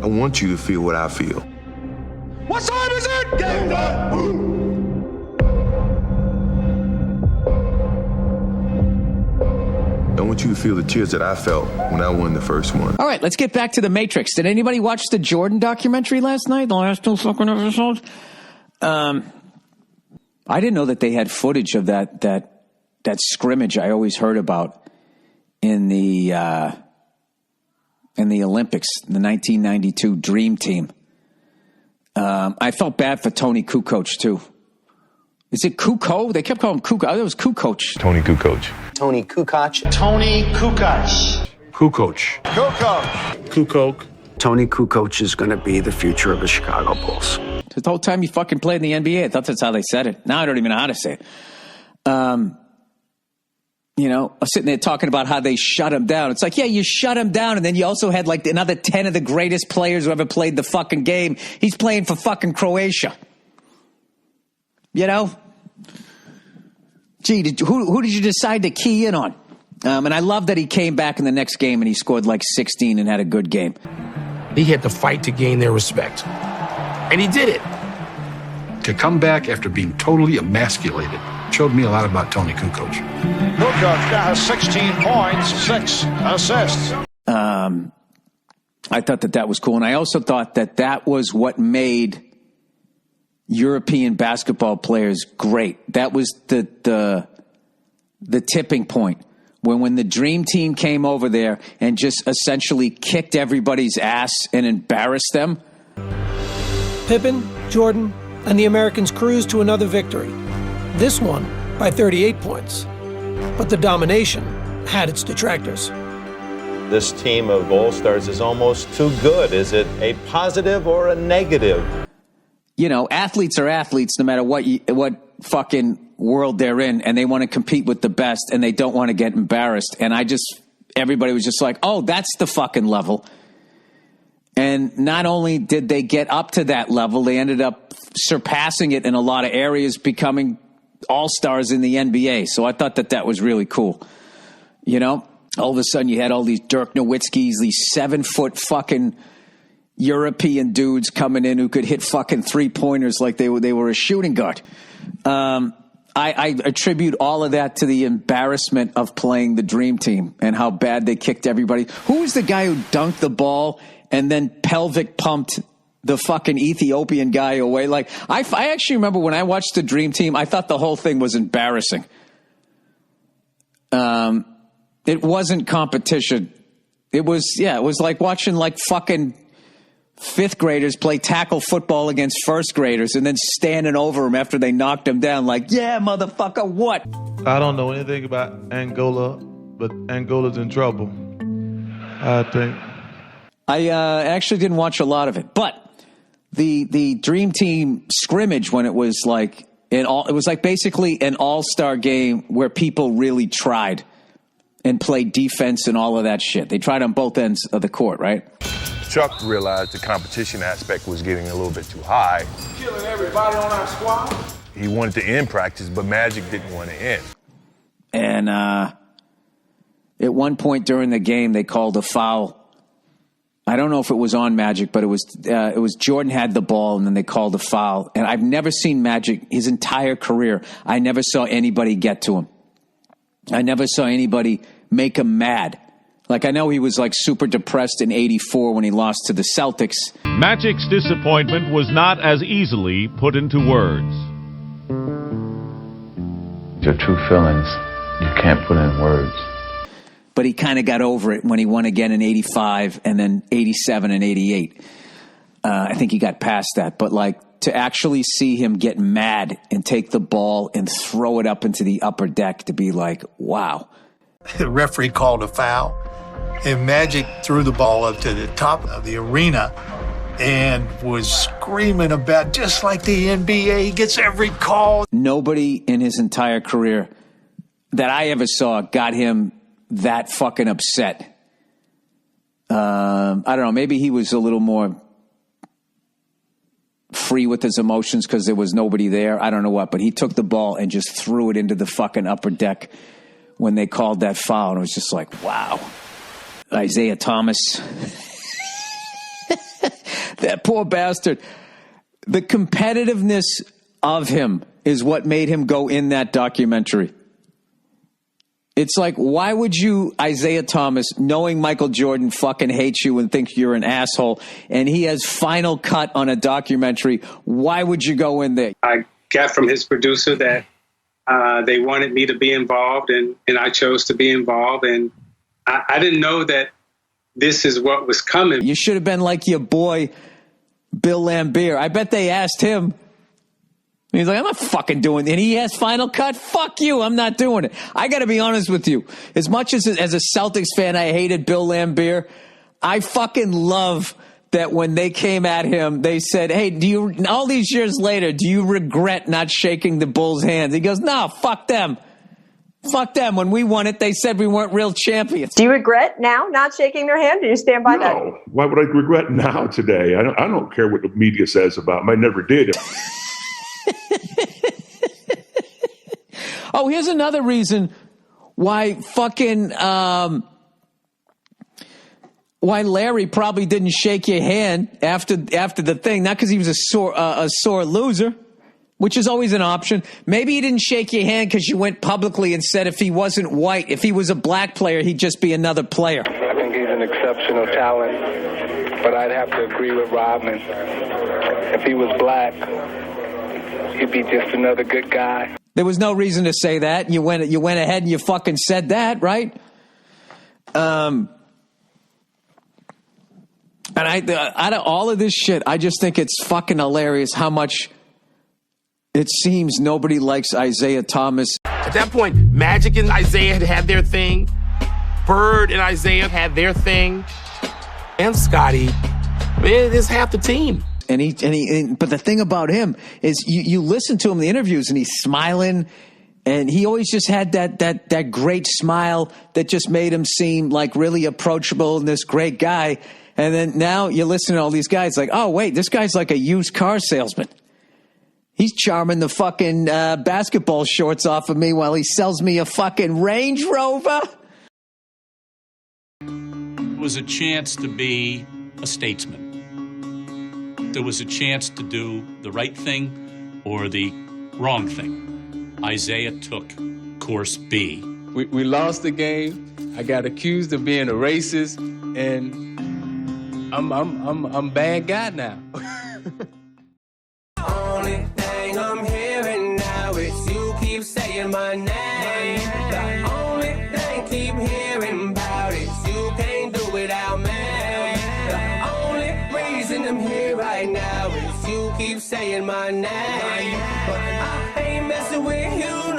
I want you to feel what I feel. What time is it? Game time! I want you to feel the tears that I felt when I won the first one. All right, let's get back to the Matrix. Did anybody watch the Jordan documentary last night? The last 2 fucking episodes? I didn't know that they had footage of that scrimmage I always heard about in the Olympics, the 1992 Dream Team. I felt bad for Toni Kukoc, too. Is it Kukoc? They kept calling him Kukoc. I thought it was Kukoc. Toni Kukoc. Toni Kukoc. Toni Kukoc. Kukoc. Kukoc. Kukoc. Toni Kukoc is going to be the future of the Chicago Bulls. The whole time he fucking played in the NBA, I thought that's how they said it. Now I don't even know how to say it. You know, I'm sitting there talking about how they shut him down. It's like, yeah, you shut him down, and then you also had like another 10 of the greatest players who ever played the fucking game. He's playing for fucking Croatia. You know? Gee, who did you decide to key in on? And I love that he came back in the next game and he scored like 16 and had a good game. He had to fight to gain their respect. And he did it. To come back after being totally emasculated showed me a lot about Toni Kukoc. Kukoc now has 16 points, 6 assists. I thought that was cool. And I also thought that was what made European basketball players great. That was the tipping point. When the Dream Team came over there and just essentially kicked everybody's ass and embarrassed them. Pippen, Jordan, and the Americans cruised to another victory. This one by 38 points. But the domination had its detractors. This team of All-Stars is almost too good. Is it a positive or a negative? You know, athletes are athletes no matter what fucking world they're in, and they want to compete with the best, and they don't want to get embarrassed. And everybody was just like, oh, that's the fucking level. And not only did they get up to that level, they ended up surpassing it in a lot of areas, becoming all-stars in the NBA. So I thought that was really cool. You know, all of a sudden you had all these Dirk Nowitzkis, these 7-foot fucking European dudes coming in who could hit fucking 3-pointers like they were a shooting guard. I attribute all of that to the embarrassment of playing the Dream Team and how bad they kicked everybody. Who was the guy who dunked the ball and then pelvic pumped the fucking Ethiopian guy away? Like, I actually remember when I watched the Dream Team, I thought the whole thing was embarrassing. It wasn't competition. It was like watching like fucking 5th graders play tackle football against 1st graders and then standing over them after they knocked them down like, yeah, motherfucker, what? I don't know anything about Angola, but Angola's in trouble, I think. I actually didn't watch a lot of it, but the Dream Team scrimmage when it was like it was like basically an all-star game where people really tried and played defense and all of that shit. They tried on both ends of the court, right? Chuck realized the competition aspect was getting a little bit too high. Killing everybody on our squad. He wanted to end practice, but Magic didn't want to end. And at one point during the game, they called a foul. I don't know if it was on Magic, but it was Jordan had the ball, and then they called a foul. And I've never seen Magic his entire career. I never saw anybody get to him. I never saw anybody make him mad. Like, I know he was like super depressed in '84 when he lost to the Celtics. Magic's disappointment was not as easily put into words. Your true feelings, you can't put in words. But he kind of got over it when he won again in '85 and then '87 and '88. I think he got past that. But like to actually see him get mad and take the ball and throw it up into the upper deck to be like, wow. The referee called a foul, and Magic threw the ball up to the top of the arena and was screaming about, just like the NBA, he gets every call. Nobody in his entire career that I ever saw got him that fucking upset. I don't know, maybe he was a little more free with his emotions because there was nobody there. I don't know what, but he took the ball and just threw it into the fucking upper deck when they called that foul, and it was just like, wow. Isiah Thomas. That poor bastard. The competitiveness of him is what made him go in that documentary. It's like, why would you, Isiah Thomas, knowing Michael Jordan fucking hates you and thinks you're an asshole, and he has final cut on a documentary, why would you go in there? I got from his producer that they wanted me to be involved, and I chose to be involved, and I didn't know that this is what was coming. You should have been like your boy, Bill Laimbeer. I bet they asked him. He's like, I'm not fucking doing it. And he has final cut. Fuck you. I'm not doing it. I got to be honest with you. As much as a Celtics fan, I hated Bill Laimbeer. I fucking love that when they came at him, they said, hey, all these years later, do you regret not shaking the Bulls' hands? He goes, no, fuck them. Fuck them. When we won it, they said we weren't real champions. Do you regret now not shaking their hand? Do you stand by that? No. Why would I regret now today? I don't care what the media says about him. I never did. Oh, here's another reason why fucking why Larry probably didn't shake your hand after the thing. Not because he was a sore loser, which is always an option. Maybe he didn't shake your hand because you went publicly and said if he wasn't white, if he was a black player, he'd just be another player. I think he's an exceptional talent, but I'd have to agree with Rodman. If he was black, he'd be just another good guy. There was no reason to say that. You went ahead and you fucking said that, right? And out of all of this shit, I just think it's fucking hilarious how much it seems nobody likes Isiah Thomas. At that point, Magic and Isiah had their thing. Bird and Isiah had their thing. And Scotty, man, it's half the team. But the thing about him is you listen to him in the interviews and he's smiling, and he always just had that great smile that just made him seem like really approachable and this great guy. And then now you listen to all these guys like, oh wait, this guy's like a used car salesman. He's charming the fucking basketball shorts off of me while he sells me a fucking Range Rover. It was a chance to be a statesman. There was a chance to do the right thing or the wrong thing. Isiah took course B. We lost the game. I got accused of being a racist, and I'm bad guy now. Only thing I'm hearing now is you keep saying my name. The only thing keep hearing about is you can't do without me. The only reason I'm here right now is you keep saying my name. But I ain't messing with you